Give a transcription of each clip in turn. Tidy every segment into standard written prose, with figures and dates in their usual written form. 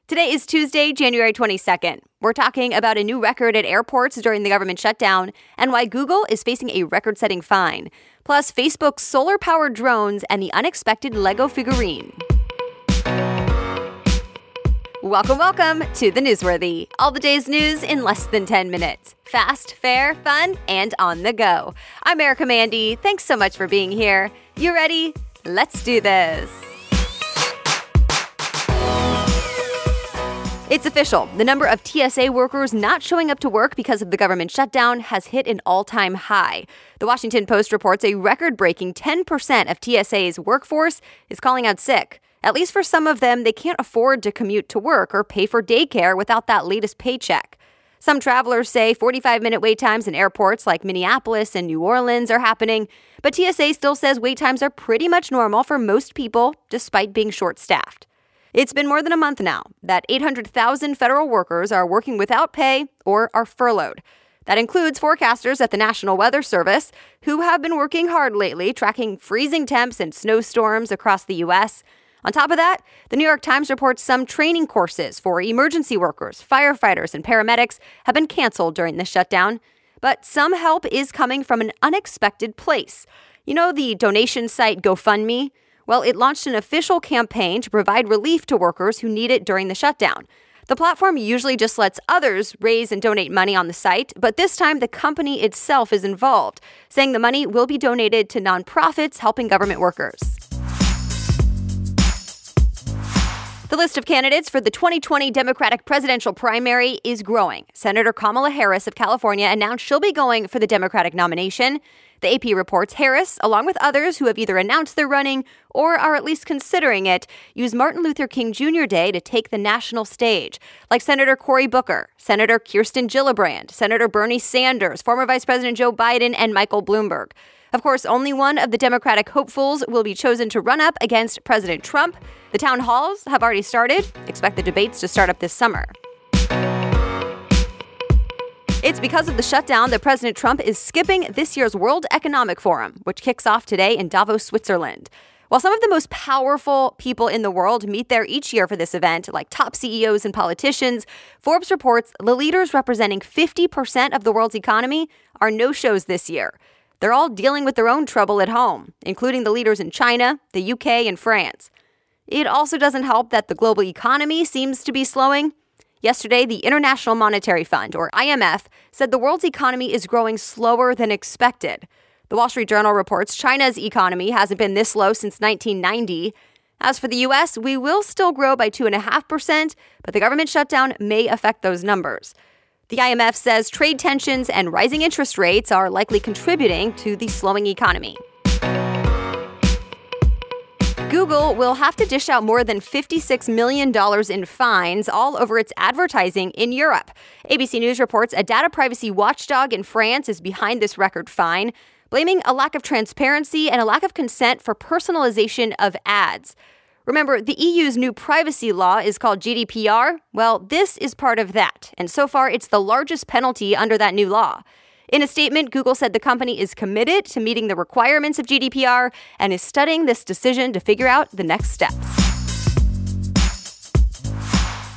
Today is Tuesday, January 22nd. We're talking about a new record at airports during the government shutdown and why Google is facing a record-setting fine. Plus, Facebook's solar-powered drones and the unexpected Lego figurine. Welcome to The Newsworthy. All the day's news in less than 10 minutes. Fast, fair, fun, and on the go. I'm Erica Mandy. Thanks so much for being here. You ready? Let's do this. It's official. The number of TSA workers not showing up to work because of the government shutdown has hit an all-time high. The Washington Post reports a record-breaking 10% of TSA's workforce is calling out sick. At least for some of them, they can't afford to commute to work or pay for daycare without that latest paycheck. Some travelers say 45-minute wait times in airports like Minneapolis and New Orleans are happening, but TSA still says wait times are pretty much normal for most people, despite being short-staffed. It's been more than a month now that 800,000 federal workers are working without pay or are furloughed. That includes forecasters at the National Weather Service, who have been working hard lately, tracking freezing temps and snowstorms across the U.S., On top of that, the New York Times reports some training courses for emergency workers, firefighters, and paramedics have been canceled during the shutdown. But some help is coming from an unexpected place. You know the donation site GoFundMe? Well, it launched an official campaign to provide relief to workers who need it during the shutdown. The platform usually just lets others raise and donate money on the site, but this time the company itself is involved, saying the money will be donated to nonprofits helping government workers. The list of candidates for the 2020 Democratic presidential primary is growing. Senator Kamala Harris of California announced she'll be going for the Democratic nomination. The AP reports Harris, along with others who have either announced they're running or are at least considering it, use Martin Luther King Jr. Day to take the national stage, like Senator Cory Booker, Senator Kirsten Gillibrand, Senator Bernie Sanders, former Vice President Joe Biden, and Michael Bloomberg. Of course, only one of the Democratic hopefuls will be chosen to run up against President Trump. The town halls have already started. Expect the debates to start up this summer. It's because of the shutdown that President Trump is skipping this year's World Economic Forum, which kicks off today in Davos, Switzerland. While some of the most powerful people in the world meet there each year for this event, like top CEOs and politicians, Forbes reports the leaders representing 50% of the world's economy are no-shows this year. They're all dealing with their own trouble at home, including the leaders in China, the UK, and France. It also doesn't help that the global economy seems to be slowing. Yesterday, the International Monetary Fund, or IMF, said the world's economy is growing slower than expected. The Wall Street Journal reports China's economy hasn't been this low since 1990. As for the U.S., we will still grow by 2.5%, but the government shutdown may affect those numbers. The IMF says trade tensions and rising interest rates are likely contributing to the slowing economy. Google will have to dish out more than $56 million in fines all over its advertising in Europe. ABC News reports a data privacy watchdog in France is behind this record fine, blaming a lack of transparency and a lack of consent for personalization of ads. Remember, the EU's new privacy law is called GDPR. Well, this is part of that, and so far it's the largest penalty under that new law. In a statement, Google said the company is committed to meeting the requirements of GDPR and is studying this decision to figure out the next steps.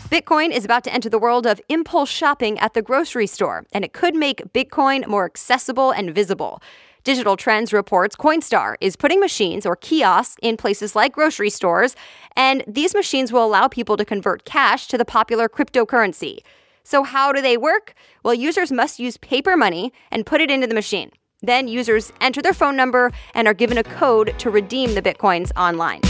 Bitcoin is about to enter the world of impulse shopping at the grocery store, and it could make Bitcoin more accessible and visible. Digital Trends reports Coinstar is putting machines or kiosks in places like grocery stores, and these machines will allow people to convert cash to the popular cryptocurrency. So how do they work? Well, users must use paper money and put it into the machine. Then users enter their phone number and are given a code to redeem the Bitcoins online.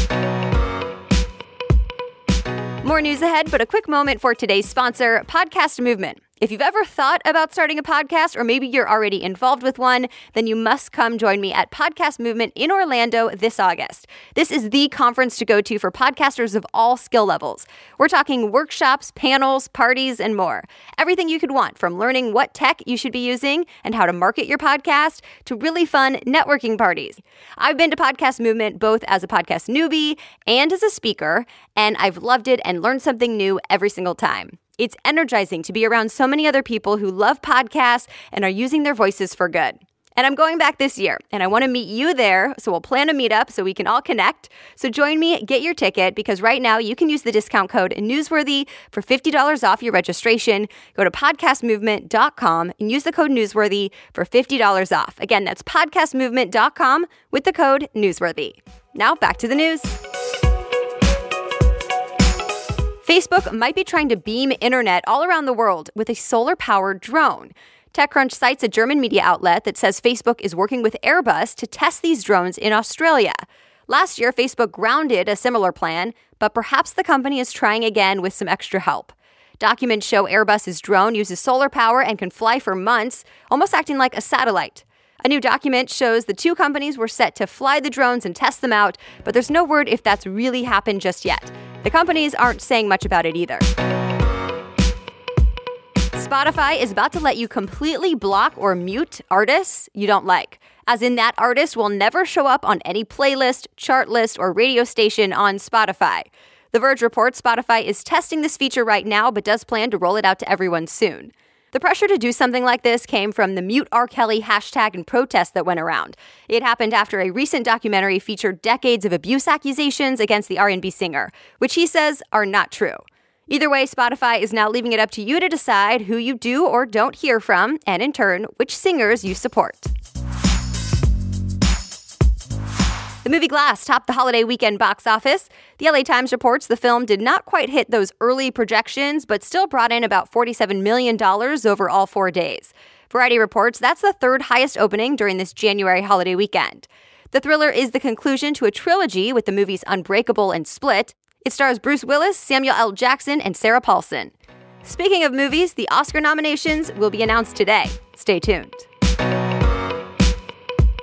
More news ahead, but a quick moment for today's sponsor, Podcast Movement. If you've ever thought about starting a podcast, or maybe you're already involved with one, then you must come join me at Podcast Movement in Orlando this August. This is the conference to go to for podcasters of all skill levels. We're talking workshops, panels, parties, and more. Everything you could want, from learning what tech you should be using and how to market your podcast to really fun networking parties. I've been to Podcast Movement both as a podcast newbie and as a speaker, and I've loved it and learned something new every single time. It's energizing to be around so many other people who love podcasts and are using their voices for good. And I'm going back this year, and I want to meet you there, so we'll plan a meetup so we can all connect. So join me, get your ticket, because right now you can use the discount code Newsworthy for $50 off your registration. Go to podcastmovement.com and use the code Newsworthy for $50 off. Again, that's podcastmovement.com with the code Newsworthy. Now back to the news. Facebook might be trying to beam internet all around the world with a solar-powered drone. TechCrunch cites a German media outlet that says Facebook is working with Airbus to test these drones in Australia. Last year, Facebook grounded a similar plan, but perhaps the company is trying again with some extra help. Documents show Airbus's drone uses solar power and can fly for months, almost acting like a satellite. A new document shows the two companies were set to fly the drones and test them out, but there's no word if that's really happened just yet. The companies aren't saying much about it either. Spotify is about to let you completely block or mute artists you don't like, as in that artist will never show up on any playlist, chart list, or radio station on Spotify. The Verge reports Spotify is testing this feature right now, but does plan to roll it out to everyone soon. The pressure to do something like this came from the Mute R. Kelly hashtag and protest that went around. It happened after a recent documentary featured decades of abuse accusations against the R&B singer, which he says are not true. Either way, Spotify is now leaving it up to you to decide who you do or don't hear from, and in turn, which singers you support. The movie Glass topped the holiday weekend box office. The LA Times reports the film did not quite hit those early projections, but still brought in about $47 million over all 4 days. Variety reports that's the third highest opening during this January holiday weekend. The thriller is the conclusion to a trilogy with the movies Unbreakable and Split. It stars Bruce Willis, Samuel L. Jackson, and Sarah Paulson. Speaking of movies, the Oscar nominations will be announced today. Stay tuned.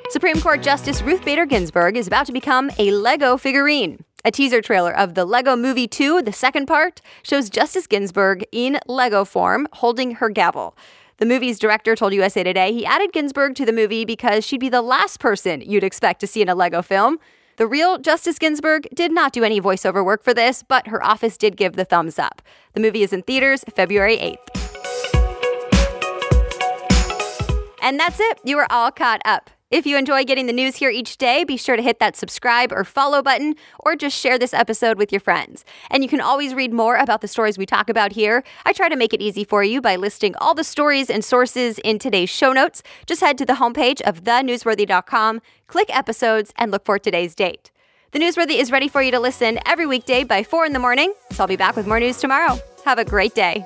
Supreme Court Justice Ruth Bader Ginsburg is about to become a Lego figurine. A teaser trailer of the Lego Movie 2, the second part, shows Justice Ginsburg in Lego form holding her gavel. The movie's director told USA Today he added Ginsburg to the movie because she'd be the last person you'd expect to see in a Lego film. The real Justice Ginsburg did not do any voiceover work for this, but her office did give the thumbs up. The movie is in theaters February 8th. And that's it. You are all caught up. If you enjoy getting the news here each day, be sure to hit that subscribe or follow button, or just share this episode with your friends. And you can always read more about the stories we talk about here. I try to make it easy for you by listing all the stories and sources in today's show notes. Just head to the homepage of thenewsworthy.com, click episodes, and look for today's date. The Newsworthy is ready for you to listen every weekday by 4 in the morning, so I'll be back with more news tomorrow. Have a great day.